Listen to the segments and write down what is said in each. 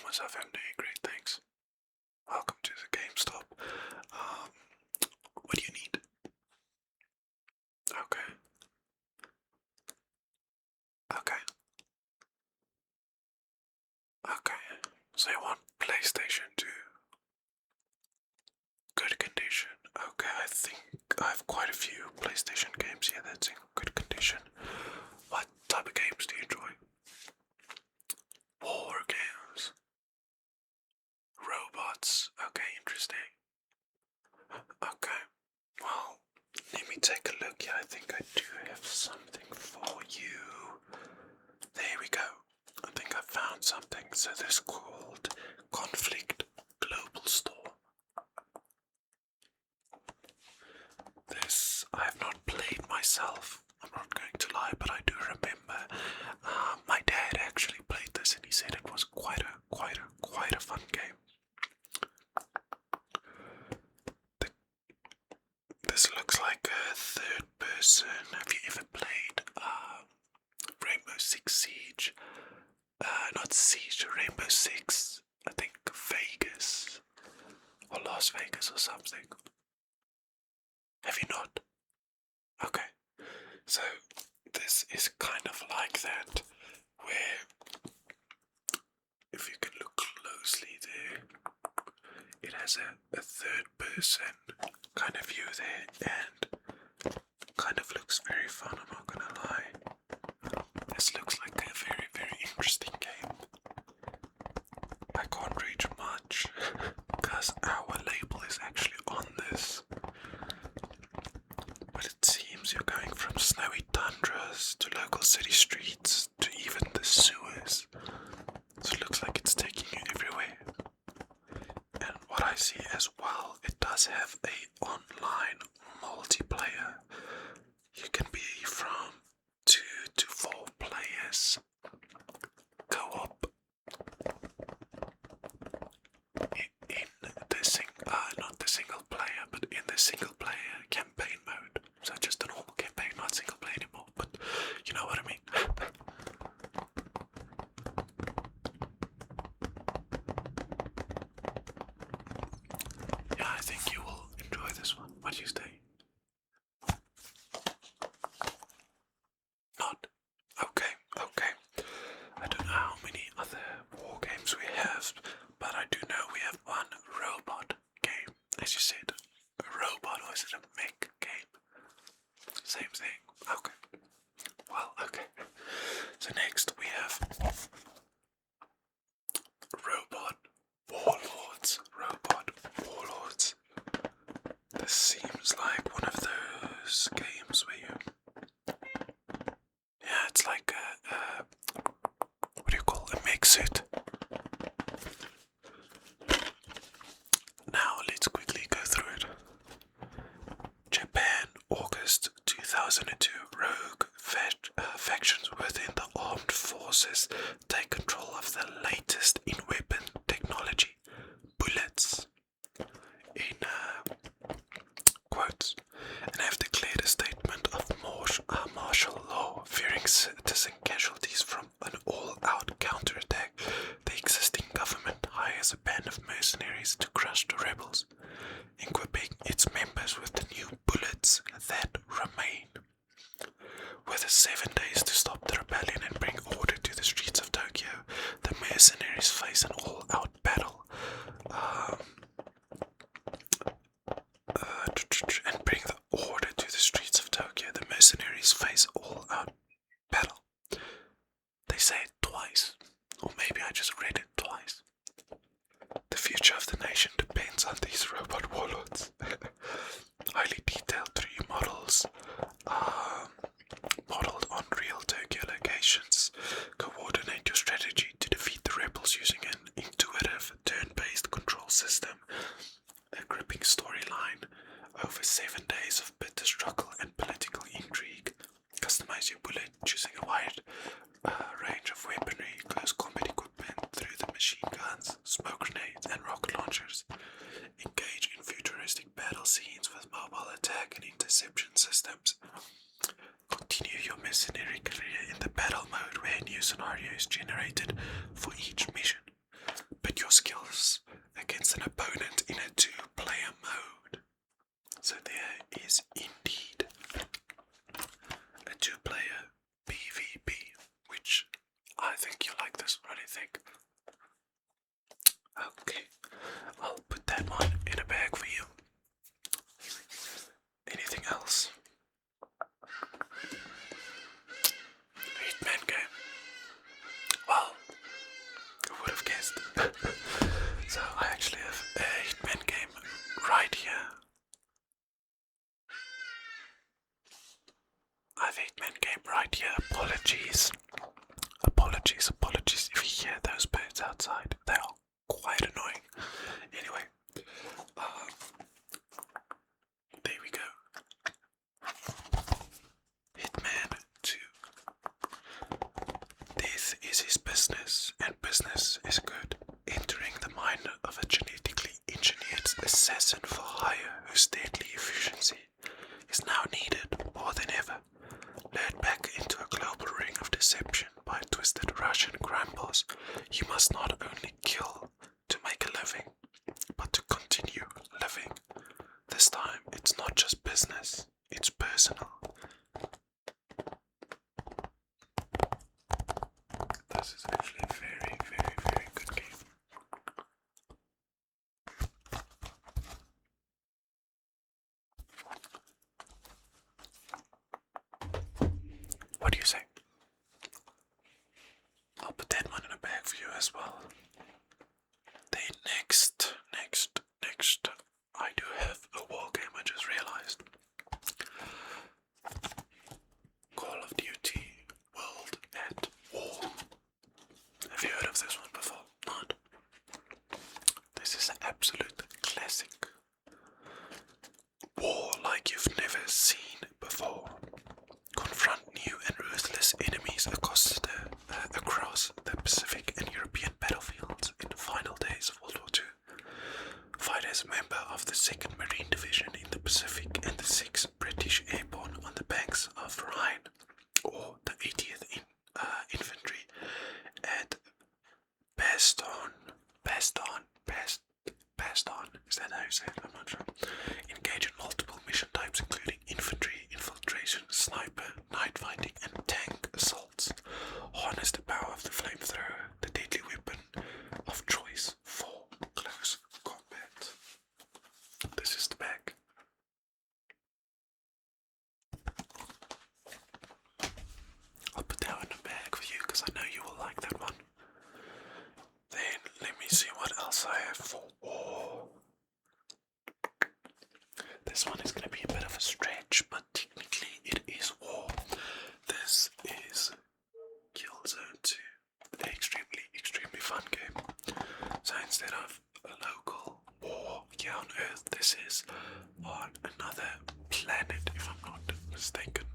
myself, I'm doing great, thanks. Welcome to the GameStop. What do you need? Okay. Okay. Okay. So you want PlayStation 2? Good condition. Okay, I think I have quite a few PlayStation games here that's in good condition. What type of games do you enjoy? War games. Robots. Okay, interesting. Okay. Well, let me take a look. Yeah, I think I do have something for you. There we go. I think I found something. So this is called Conflict Global Store. This I have not played myself. I'm not going to lie, but I do remember my dad actually played this, and he said it was quite a fun game. This looks like a third person. Have you ever played Rainbow Six Siege? Not Siege, Rainbow Six. I think Vegas or Las Vegas or something. Have you not? Okay. So this is kind of like that, where if you can look closely there, it has a third person kind of view there, and kind of looks very fun, I'm not gonna lie. This looks like a very interesting game. I can't reach much because our label is actually on this. But it seems you're going from snowy tundras to local city streets to even the sewers. So it looks like it's taking you everywhere. And what I see as well, it does have a online multiplayer. You can be from 2 to 4 players. Co-op. Not the single player, but in the single player campaign mode. So just a normal campaign, not single player anymore, but you know what I mean. Yeah, I think you will enjoy this one. What do you say? Not? Okay. I don't know how many other war games we have, but I do know we have one robot game. As you said, a robot, or is it a mech game? Same thing. Okay. Well, okay. So next we have Robot Warlords. Robot Warlords. This seems like one of those games where you... Yeah, it's like a what do you call a mech suit? Now let's quickly go through it. Japan, August 2002. Rogue factions within the armed forces take control of the latest in weapon technology, bullets, in quotes, and have declared a statement of martial law, fearing citizen casualties from an all-out counterattack. The existing government hires a band of mercenaries to crush the rebels, equipping its members with the new bullets that remain. With 7 days to stop the rebellion and bring order to the streets of Tokyo, the mercenaries face an all-out battle. And bring the order to the streets of Tokyo, the mercenaries face all-out battle. They say it twice, or maybe I just read it twice. The future of the nation depends on these robot warlords. Highly detailed 3D models, modeled on real Tokyo locations, coordinate your strategy to defeat the rebels using an intuitive turn-based control system. A gripping storyline, over 7 days of bitter struggle and political intrigue. Customize your bullet, choosing a wide range of weaponry, close combat equipment through the machine guns, smoke grenades, and rocket launchers. Engage in futuristic battle scenes with mobile attack and interception systems. Continue your mercenary career in the battle mode, where a new scenario is generated for each mission. your skills against an opponent in a 2-player mode. So there is indeed a 2-player PvP, which I think you like this. What do you think? Okay, I'll put that one in a bag for you. Anything else? Hitman game. Well, who would have guessed? So I actually have a Hitman game right here. I have a Hitman game right here. Apologies if you hear those birds outside. They are quite annoying. Anyway, there we go. Hitman 2. This is his business, and business is good. Entering the mind of a genetically engineered assassin for hire whose deadly efficiency is now needed more than ever. Lured back into a global ring of deception by a twisted Russian crime boss, you must not only kill to make a living, but to continue living. This time, it's not just business, it's personal. This is actually a very, very, very good game. What do you say? I'll put that one in a bag for you as well. Then next, I do have a war game I just realized. Call of Duty World at War. Have you heard of this one before? Not? This is an absolute classic. War like you've never seen before. Confront new and ruthless enemies across the Pacific and European battlefields in the final days of World War II. Fight as a member of the 2nd Marine Division in the Pacific and the 6th British Airborne on the banks of Rhine, or the 80th Infantry at Baston. Is that how you say it? I'm not sure. Engage in multiple mission types including infantry, infiltration, sniper, night fighting and tank assaults. Harness the power of the flamethrower, the deadly weapon of choice for close combat. This is the bag. I'll put that in the bag for you because I know you will like that one. Then let me see what else I have for war. This one is going to be a bit of a stretch, but technically it is war. This is Killzone 2. An extremely fun game. So instead of a local war here on Earth, this is on another planet, if I'm not mistaken.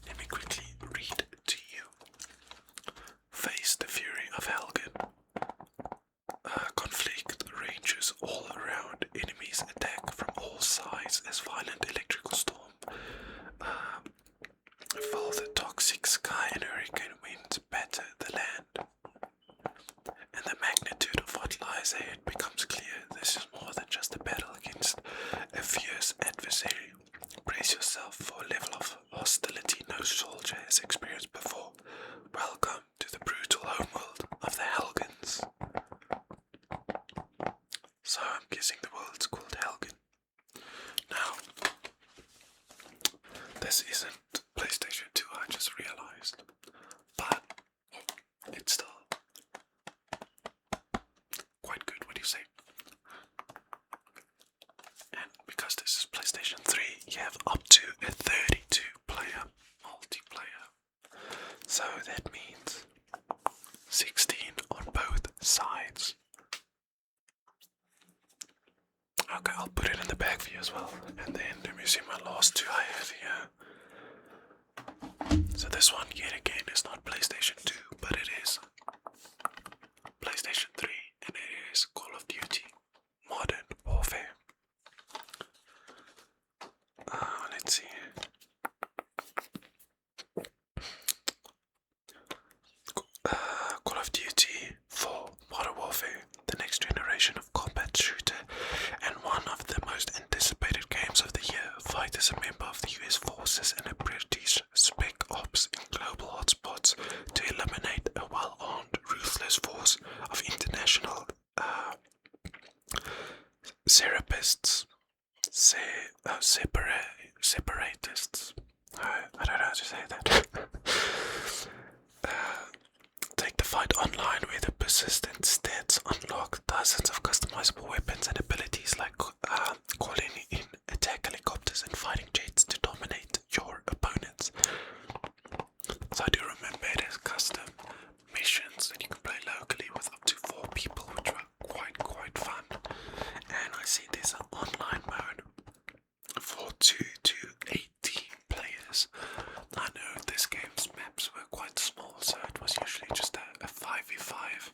Let me quickly read to you. Face the fury of Helgen. Conflict rages all around. Enemies attack from all sides as violent electrical storm fill the toxic sky and hurricane winds batter the land. And the magnitude of what lies ahead becomes clear. This is more than just a battle against a fierce adversary. Brace yourself for a level of hostility no soldier has experienced before. Welcome to the brutal homeworld of the Helgens. So I'm guessing the world's called Helgen. Now, this isn't PlayStation 2, I just realized. But it's still quite good, what do you say? And because this is PlayStation 3, you have up to a 32-player multiplayer. So that means 16 on both sides. Okay, I'll put it in the bag for you as well. And then let me see my last two I have here. So this one, yet again, is not PlayStation 2, but it is PlayStation 3, and it is Call of Duty Modern Warfare. Let's see. Call of Duty 4 Modern Warfare, the next separatists. Separatists. I don't know how to say that. Take the fight online where the persistent stats unlock dozens of customizable weapons and abilities like calling in attack helicopters and fighting jets to dominate your opponents. So I do remember it as custom missions that you can play locally with up to 4 people, which were quite fun. And I see there's an online mode for 2 to 18 players. I know this game's maps were quite small, so it was usually just a 5v5,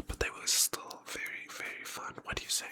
but they were still very fun. What do you say?